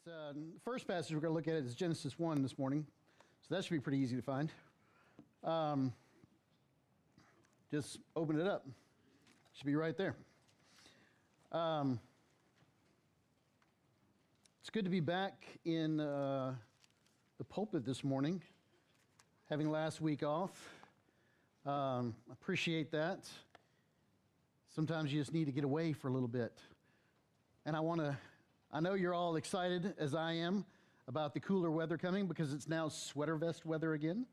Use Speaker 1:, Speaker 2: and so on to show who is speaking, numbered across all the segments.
Speaker 1: The first passage we're going to look at is Genesis 1 this morning, so that should be pretty easy to find. Just open it up. Should be right there. It's good to be back in the pulpit this morning, having last week off. Appreciate that. Sometimes you just need to get away for a little bit. And I know you're all excited, as I am, about the cooler weather coming because it's now sweater vest weather again.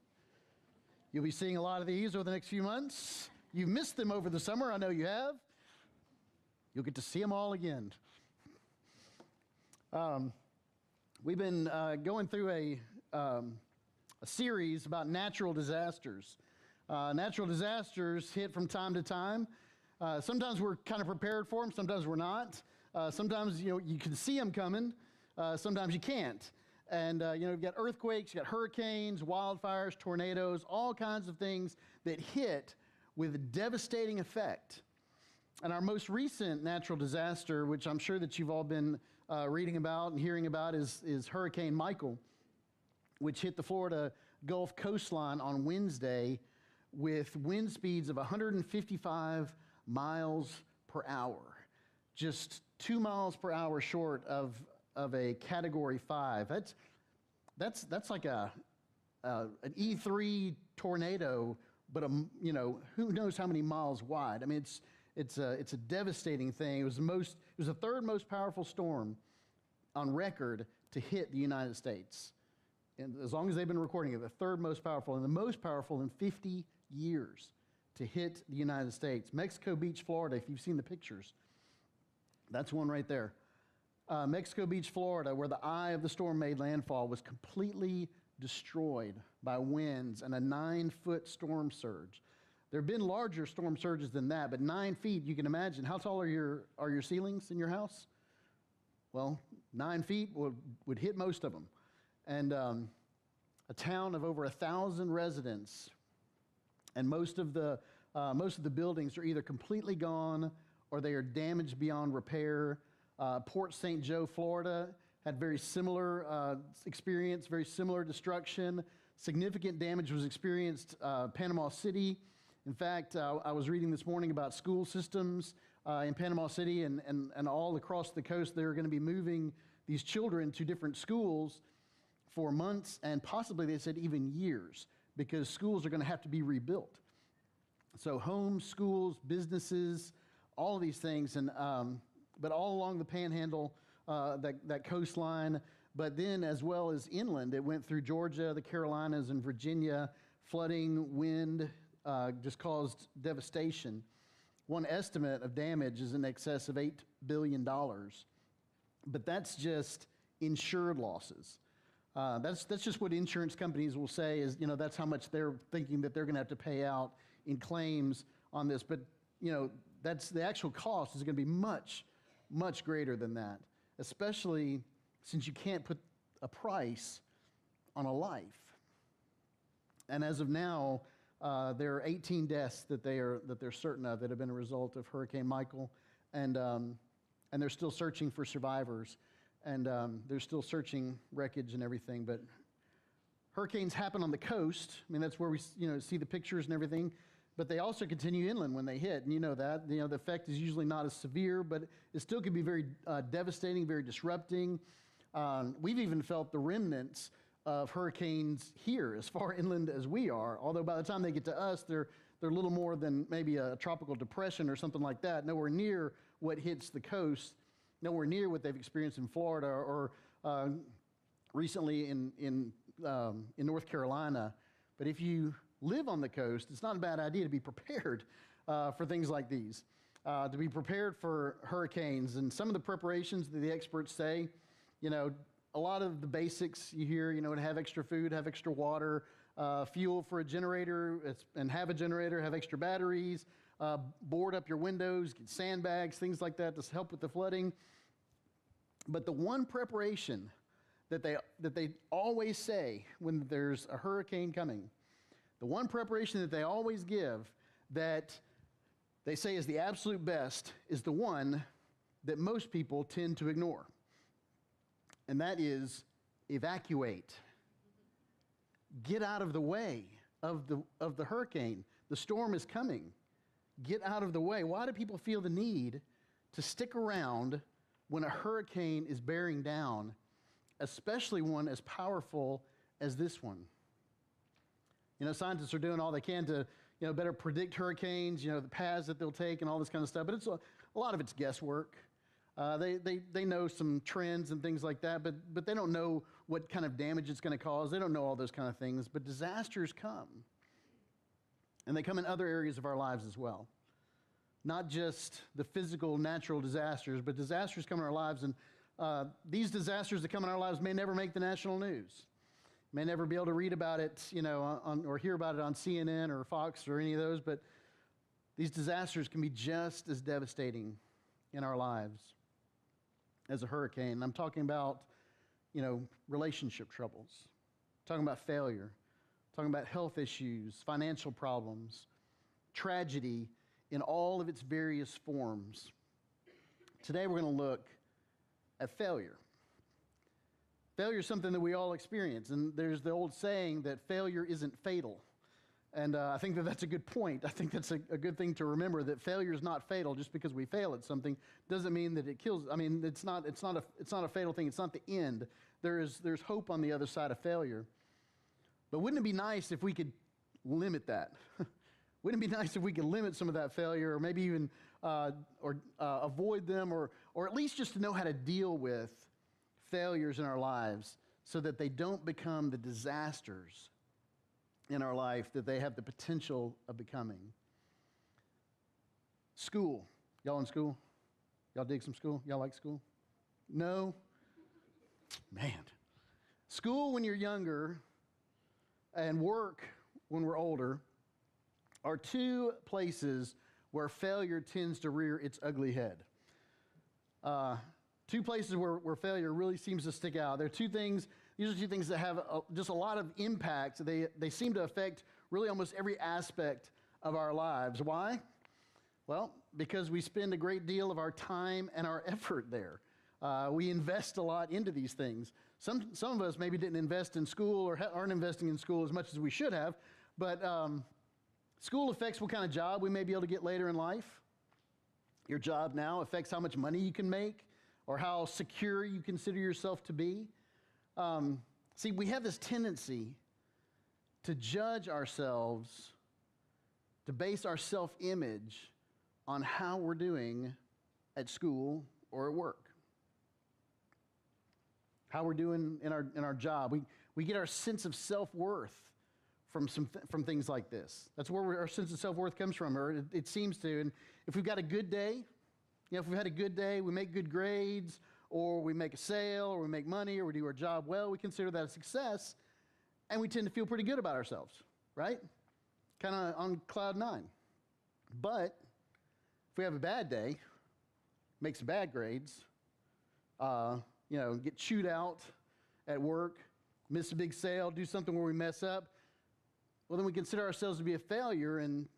Speaker 1: You'll be seeing a lot of these over the next few months. You've missed them over the summer, I know you have. You'll get to see them all again. We've been going through a series about natural disasters. Natural disasters hit from time to time. Sometimes we're kind of prepared for them, sometimes we're not. Sometimes you can see them coming, sometimes you can't. And you've got earthquakes, you've got hurricanes, wildfires, tornadoes, all kinds of things that hit with devastating effect. And our most recent natural disaster, which I'm sure that you've all been reading about and hearing about, is Hurricane Michael, which hit the Florida Gulf coastline on Wednesday with wind speeds of 155 miles per hour. Just 2 miles per hour short of a Category 5. That's like an E3 tornado, but who knows how many miles wide. I mean, it's a devastating thing. It was the third most powerful storm on record to hit the United States. And as long as they've been recording it, the third most powerful and the most powerful in 50 years to hit the United States. Mexico Beach, Florida, if you've seen the pictures. That's one right there. Mexico Beach, Florida, where the eye of the storm made landfall, was completely destroyed by winds and a 9-foot storm surge. There have been larger storm surges than that, but 9 feet, you can imagine. How tall are your ceilings in your house? Well, 9 feet would hit most of them. And a town of over 1,000 residents, and most of the buildings are either completely gone or they are damaged beyond repair. Port St. Joe, Florida, had very similar experience, very similar destruction. Significant damage was experienced Panama City. In fact, I was reading this morning about school systems in Panama City and all across the coast. They're going to be moving these children to different schools for months and possibly, they said, even years, because schools are going to have to be rebuilt. So homes, schools, businesses, all of these things, but all along the panhandle, that coastline, but then as well as inland. It went through Georgia, the Carolinas, and Virginia. Flooding, wind just caused devastation. One estimate of damage is in excess of $8 billion, but that's just insured losses. That's just what insurance companies will say is, that's how much they're thinking that they're going to have to pay out in claims on this. But, that's the actual cost is going to be much, much greater than that, especially since you can't put a price on a life. And as of now, there are 18 deaths that they're certain of that have been a result of Hurricane Michael, and they're still searching for survivors, and they're still searching wreckage and everything. But hurricanes happen on the coast. I mean, that's where we see the pictures and everything. But they also continue inland when they hit, and you know that. The effect is usually not as severe, but it still can be very devastating, very disrupting. We've even felt the remnants of hurricanes here, as far inland as we are. Although by the time they get to us, they're a little more than maybe a tropical depression or something like that. Nowhere near what hits the coast. Nowhere near what they've experienced in Florida or recently in North Carolina. But if you live on the coast, it's not a bad idea to be prepared for things like these, to be prepared for hurricanes. And some of the preparations that the experts say, a lot of the basics you hear, to have extra food, have extra water, fuel for a generator, and have a generator, have extra batteries, board up your windows, get sandbags, things like that to help with the flooding. But the one preparation that they always say when there's a hurricane coming, the one preparation that they always give that they say is the absolute best is the one that most people tend to ignore. and that is evacuate. Get out of the way of the hurricane. The storm is coming. Get out of the way. Why do people feel the need to stick around when a hurricane is bearing down, especially one as powerful as this one? You know, scientists are doing all they can to, better predict hurricanes, the paths that they'll take and all this kind of stuff, but it's a lot of it's guesswork. They know some trends and things like that, but they don't know what kind of damage it's going to cause. They don't know all those kind of things, but disasters come. And they come in other areas of our lives as well. Not just the physical, natural disasters, but disasters come in our lives, and these disasters that come in our lives may never make the national news. May never be able to read about it, or hear about it on CNN or Fox or any of those, but these disasters can be just as devastating in our lives as a hurricane. And I'm talking about, relationship troubles, talking about failure, talking about health issues, financial problems, tragedy in all of its various forms. Today we're going to look at failure. Failure is something that we all experience, and there's the old saying that failure isn't fatal. And I think that that's a good point. I think that's a good thing to remember, that failure is not fatal. Just because we fail at something doesn't mean that it kills. I mean, it's not a fatal thing. It's not the end. There's hope on the other side of failure. But wouldn't it be nice if we could limit that? Wouldn't it be nice if we could limit some of that failure, or maybe even avoid them, or at least just to know how to deal with failures in our lives so that they don't become the disasters in our life that they have the potential of becoming. School. Y'all in school? Y'all dig some school? Y'all like school? No? Man. School when you're younger and work when we're older are two places where failure tends to rear its ugly head. Two places where failure really seems to stick out. There are two things. These are two things that have just a lot of impact. They seem to affect really almost every aspect of our lives. Why? Well, because we spend a great deal of our time and our effort there. We invest a lot into these things. Some of us maybe didn't invest in school or aren't investing in school as much as we should have, but school affects what kind of job we may be able to get later in life. Your job now affects how much money you can make or how secure you consider yourself to be. See, we have this tendency to judge ourselves, to base our self-image on how we're doing at school or at work. How we're doing in our job. We get our sense of self-worth from things like this. That's where our sense of self-worth comes from, or it seems to. And if we've got a good day, if we've had a good day, we make good grades, or we make a sale, or we make money, or we do our job well, we consider that a success, and we tend to feel pretty good about ourselves, right? Kind of on cloud nine. But if we have a bad day, make some bad grades, get chewed out at work, miss a big sale, do something where we mess up, well, then we consider ourselves to be a failure, and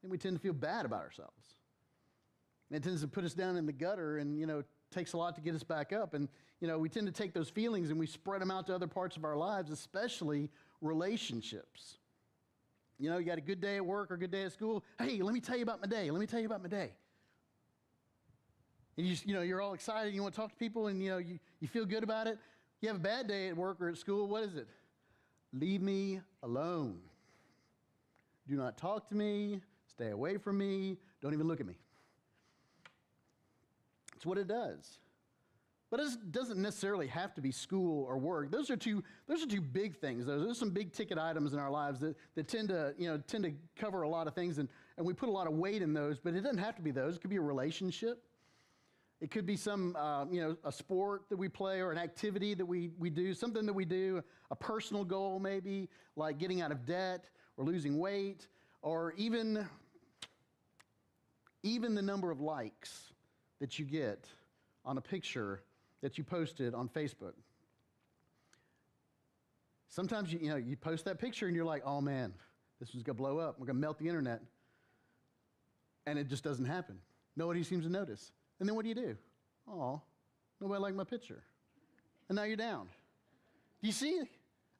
Speaker 1: then we tend to feel bad about ourselves. And it tends to put us down in the gutter, and, it takes a lot to get us back up. And, we tend to take those feelings and we spread them out to other parts of our lives, especially relationships. You got a good day at work or a good day at school. Hey, let me tell you about my day. Let me tell you about my day. And you're all excited. You want to talk to people, and, you feel good about it. You have a bad day at work or at school. What is it? Leave me alone. Do not talk to me. Stay away from me. Don't even look at me. It's what it does. But it doesn't necessarily have to be school or work. Those are two big things. Those are some big ticket items in our lives that tend to cover a lot of things, and we put a lot of weight in those, but it doesn't have to be those. It could be a relationship. It could be some a sport that we play, or an activity that we do, something that we do, a personal goal maybe, like getting out of debt or losing weight, or even the number of likes that you get on a picture that you posted on Facebook. Sometimes you post that picture and you're like, oh man, this is going to blow up. We're going to melt the internet. And it just doesn't happen. Nobody seems to notice. And then what do? Oh, nobody liked my picture. and now you're down. Do you see?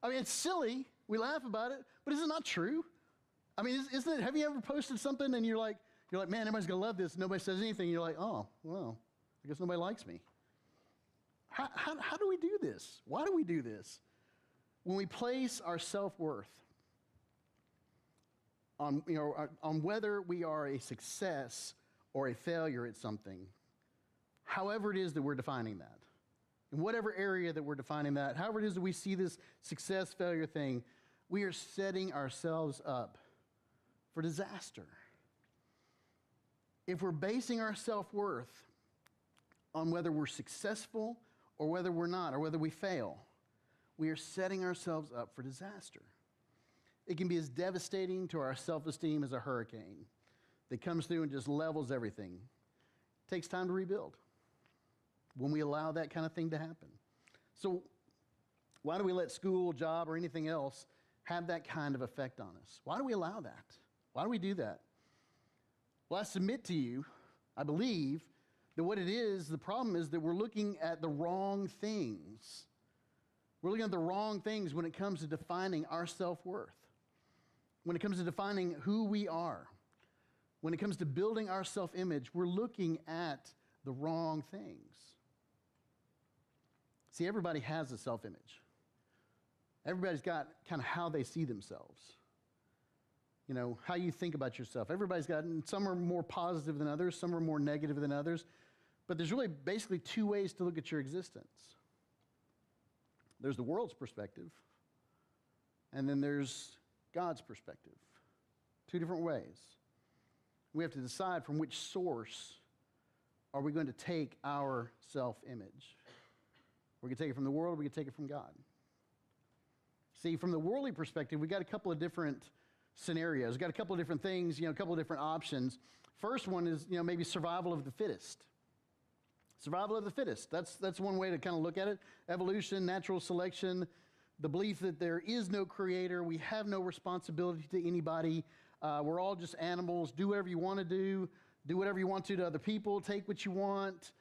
Speaker 1: I mean, it's silly. We laugh about it, but is it not true? I mean, isn't it? Have you ever posted something and you're like, man, everybody's gonna love this. Nobody says anything. You're like, oh, well, I guess nobody likes me. How do we do this? Why do we do this? When we place our self-worth on whether we are a success or a failure at something, however it is that we're defining that, in whatever area that we're defining that, however it is that we see this success, failure thing, we are setting ourselves up for disaster. If we're basing our self-worth on whether we're successful or whether we're not, or whether we fail, we are setting ourselves up for disaster. It can be as devastating to our self-esteem as a hurricane that comes through and just levels everything. It takes time to rebuild when we allow that kind of thing to happen. So why do we let school, job, or anything else have that kind of effect on us? Why do we allow that? Why do we do that? Well, I submit to you, I believe, that what it is, the problem is that we're looking at the wrong things. We're looking at the wrong things when it comes to defining our self-worth, when it comes to defining who we are, when it comes to building our self-image. We're looking at the wrong things. See, everybody has a self-image. Everybody's got kind of how they see themselves. You know, how you think about yourself. Everybody's got, and some are more positive than others, some are more negative than others, but there's really basically two ways to look at your existence. There's the world's perspective, and then there's God's perspective. Two different ways. We have to decide from which source are we going to take our self-image. We're going to take it from the world, or we're going to take it from God. See, from the worldly perspective, we got a couple of different scenarios. We've got a couple of different things, a couple of different options. First one is, maybe survival of the fittest. Survival of the fittest. That's one way to kind of look at it. Evolution, natural selection, the belief that there is no creator, we have no responsibility to anybody, we're all just animals, do whatever you want to do whatever you want to other people, take what you want,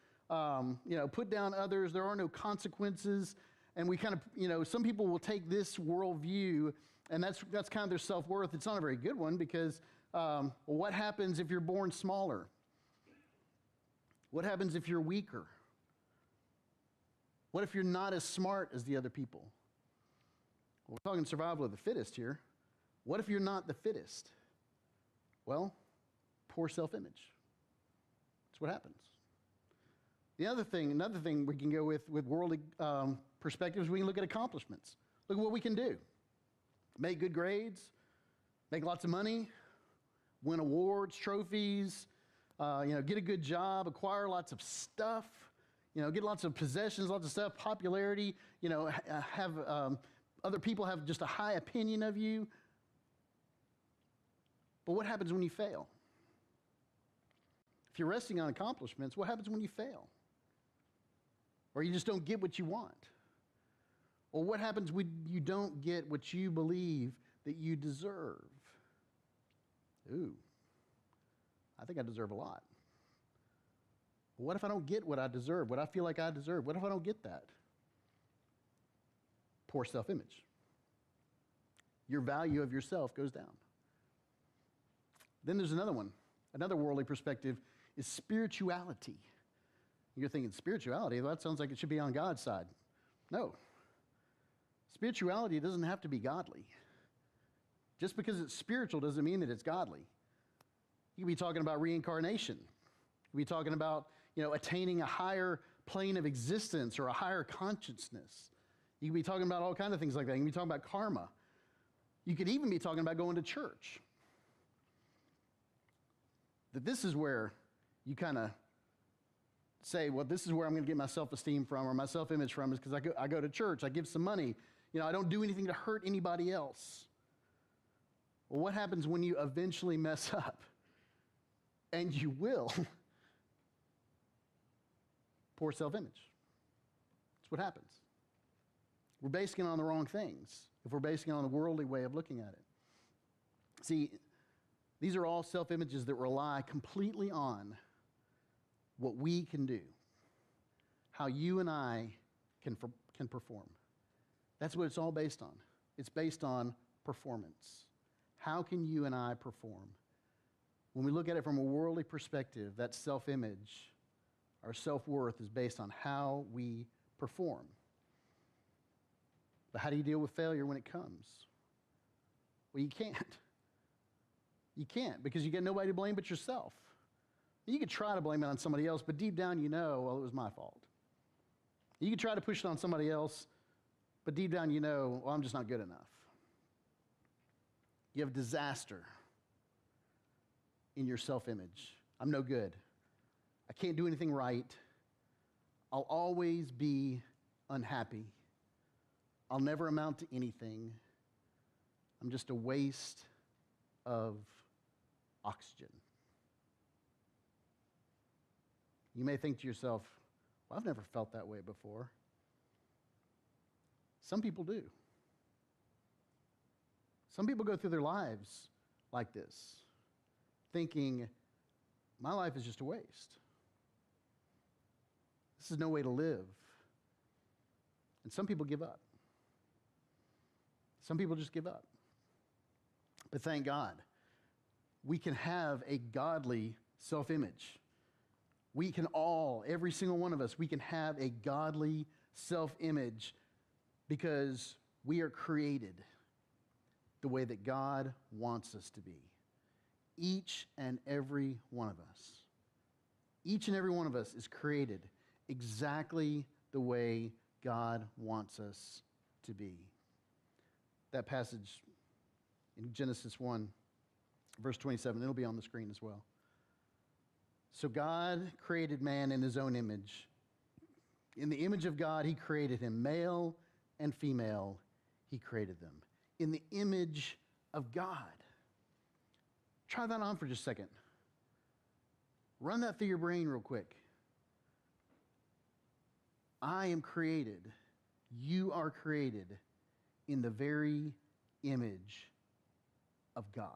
Speaker 1: put down others, there are no consequences, and we kind of, some people will take this worldview, and that's kind of their self-worth. It's not a very good one because, what happens if you're born smaller? What happens if you're weaker? What if you're not as smart as the other people? We're talking survival of the fittest here. What if you're not the fittest? Well, poor self-image. That's what happens. Another thing we can go with worldly perspectives, we can look at accomplishments. Look at what we can do. Make good grades, make lots of money, win awards, trophies, get a good job, acquire lots of stuff, get lots of possessions, lots of stuff, popularity, have other people have just a high opinion of you. But what happens when you fail? If you're resting on accomplishments, what happens when you fail? Or you just don't get what you want? Or what happens when you don't get what you believe that you deserve? Ooh, I think I deserve a lot. But what if I don't get what I deserve, what I feel like I deserve? What if I don't get that? Poor self-image. Your value of yourself goes down. Then there's another one. Another worldly perspective is spirituality. You're thinking, spirituality? Well, that sounds like it should be on God's side. No. Spirituality doesn't have to be godly. Just because it's spiritual doesn't mean that it's godly. You could be talking about reincarnation. You could be talking about, attaining a higher plane of existence or a higher consciousness. You could be talking about all kinds of things like that. You could be talking about karma. You could even be talking about going to church. That this is where you kind of say, well, this is where I'm going to get my self-esteem from or my self-image from, is because I go to church, I give some money. I don't do anything to hurt anybody else. Well, what happens when you eventually mess up? And you will. Poor self-image. That's what happens. We're basing it on the wrong things if we're basing it on the worldly way of looking at it. See, these are all self-images that rely completely on what we can do, how you and I can perform. That's what it's all based on. It's based on performance. How can you and I perform? When we look at it from a worldly perspective, that self-image, our self-worth is based on how we perform. But how do you deal with failure when it comes? Well, you can't. You can't, because you get nobody to blame but yourself. You could try to blame it on somebody else, but deep down you know, well, it was my fault. You could try to push it on somebody else, but deep down you know, well, I'm just not good enough. You have disaster in your self-image. I'm no good. I can't do anything right. I'll always be unhappy. I'll never amount to anything. I'm just a waste of oxygen. You may think to yourself, well, I've never felt that way before. Some people do. Some people go through their lives like this, thinking, my life is just a waste. This is no way to live. And some people give up. Some people just give up. But thank God, we can have a godly self-image. We can all, every single one of us, we can have a godly self-image because we are created the way that God wants us to be. Each and every one of us. Each and every one of us is created exactly the way God wants us to be. That passage in Genesis 1, verse 27, it'll be on the screen as well. So God created man in his own image. In the image of God, he created him. Male and female, he created them. In the image of God. Try that on for just a second. Run that through your brain real quick. I am created. You are created in the very image of God.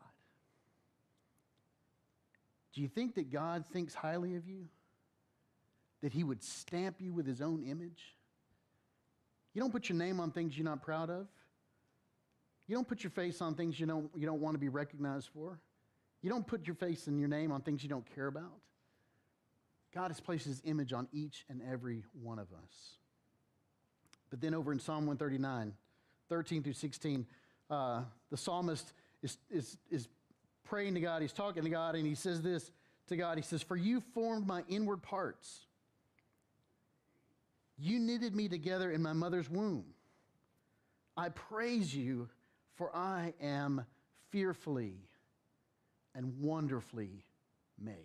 Speaker 1: Do you think that God thinks highly of you? That he would stamp you with his own image? You don't put your name on things you're not proud of. You don't put your face on things you don't want to be recognized for. You don't put your face and your name on things you don't care about. God has placed his image on each and every one of us. But then over in Psalm 139, 13 through 16, the psalmist is praying to God. He's talking to God, and he says this to God. He says, "For you formed my inward parts. You knitted me together in my mother's womb. I praise you, for I am fearfully and wonderfully made.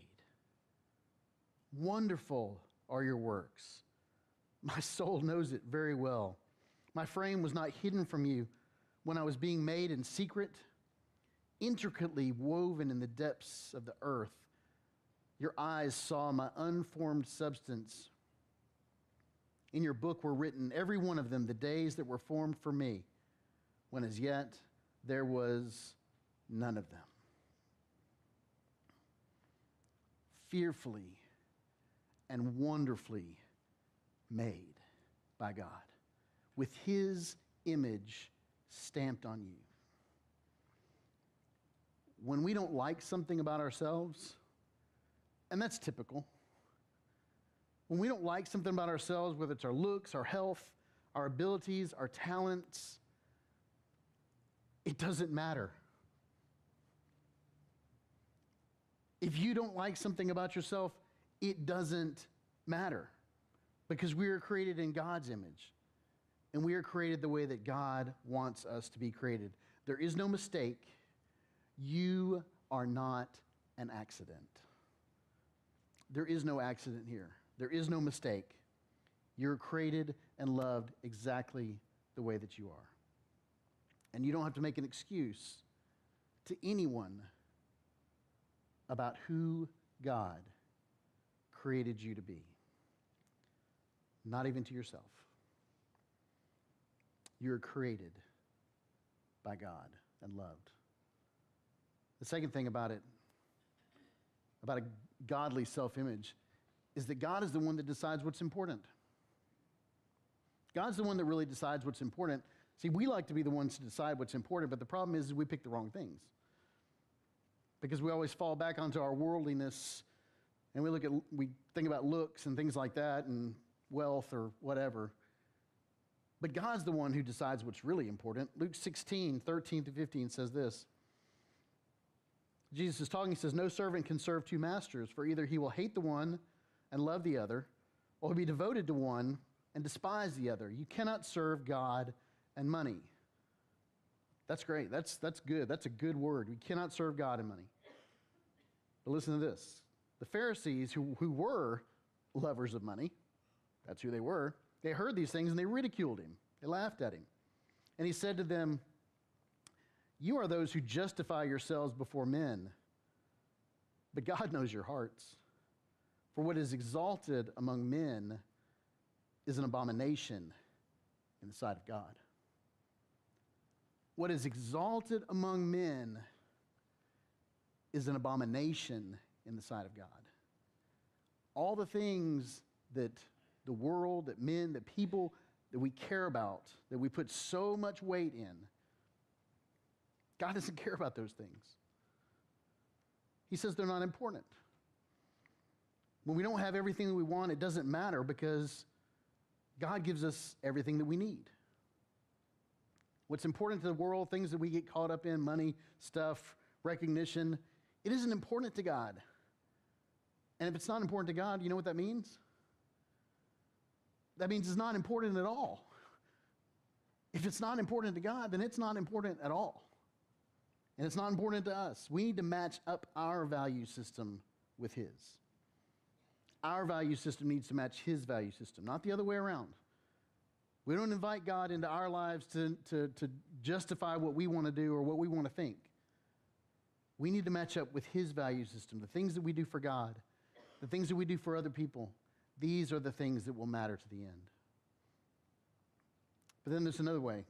Speaker 1: Wonderful are your works. My soul knows it very well. My frame was not hidden from you when I was being made in secret, intricately woven in the depths of the earth. Your eyes saw my unformed substance. In your book were written, every one of them, the days that were formed for me, when as yet there was none of them." Fearfully and wonderfully made by God, with his image stamped on you. When we don't like something about ourselves, and that's typical, when we don't like something about ourselves, whether it's our looks, our health, our abilities, our talents, it doesn't matter. If you don't like something about yourself, it doesn't matter, because we are created in God's image, and we are created the way that God wants us to be created. There is no mistake. You are not an accident. There is no accident here. There is no mistake. You're created and loved exactly the way that you are. And you don't have to make an excuse to anyone about who God created you to be. Not even to yourself. You're created by God and loved. The second thing about it, about a godly self-image, is that God is the one that decides what's important. God's the one that really decides what's important. See, we like to be the ones to decide what's important, but the problem is we pick the wrong things. Because we always fall back onto our worldliness, and we think about looks and things like that, and wealth or whatever. But God's the one who decides what's really important. Luke 16, 13 to 15 says this. Jesus is talking, he says, "No servant can serve two masters, for either he will hate the one and love the other, or he'll be devoted to one and despise the other. You cannot serve God and money." That's great. That's good. That's a good word. We cannot serve God and money. But listen to this. The Pharisees, who were lovers of money, that's who they were, they heard these things and they ridiculed him. They laughed at him. And he said to them, "You are those who justify yourselves before men, but God knows your hearts. For what is exalted among men is an abomination in the sight of God." What is exalted among men is an abomination in the sight of God. All the things that the world, that men, that people, that we care about, that we put so much weight in, God doesn't care about those things. He says they're not important. When we don't have everything that we want, it doesn't matter because God gives us everything that we need. What's important to the world, things that we get caught up in, money, stuff, recognition, it isn't important to God. And if it's not important to God, you know what that means? That means it's not important at all. If it's not important to God, then it's not important at all. And it's not important to us. We need to match up our value system with His. Our value system needs to match His value system, not the other way around. We don't invite God into our lives to justify what we want to do or what we want to think. We need to match up with His value system. The things that we do for God, the things that we do for other people, these are the things that will matter to the end. But then there's another way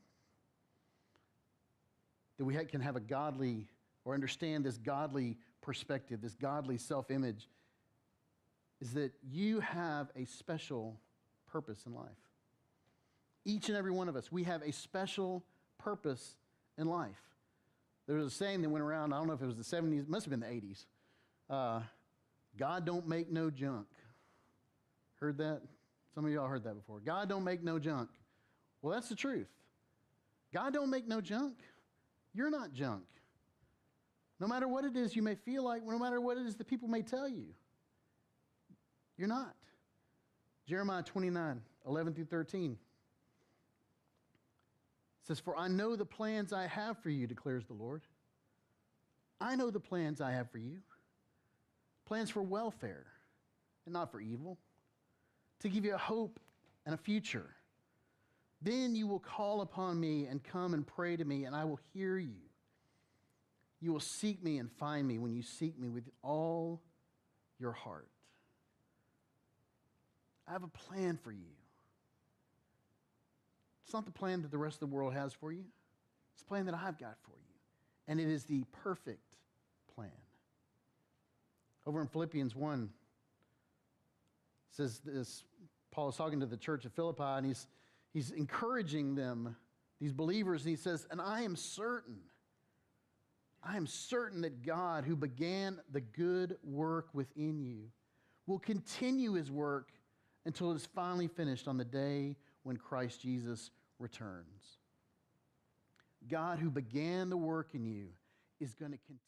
Speaker 1: that we can have a godly, or understand this godly perspective, this godly self-image, is that you have a special purpose in life. Each and every one of us, we have a special purpose in life. There was a saying that went around, I don't know if it was the 70s, it must have been the 80s. God don't make no junk. Heard that? Some of y'all heard that before. God don't make no junk. Well, that's the truth. God don't make no junk. You're not junk. No matter what it is you may feel like, no matter what it is that people may tell you, you're not. Jeremiah 29, 11 through 13 says, "For I know the plans I have for you, declares the Lord. I know the plans I have for you, plans for welfare and not for evil, to give you a hope and a future. Then you will call upon me and come and pray to me, and I will hear you. You will seek me and find me when you seek me with all your heart." I have a plan for you. It's not the plan that the rest of the world has for you. It's the plan that I've got for you. And it is the perfect plan. Over in Philippians 1, it says this, Paul is talking to the church of Philippi, and he's encouraging them, these believers, and he says, "And I am certain that God, who began the good work within you, will continue His work until it is finally finished on the day when Christ Jesus returns." God, who began the work in you, is going to continue.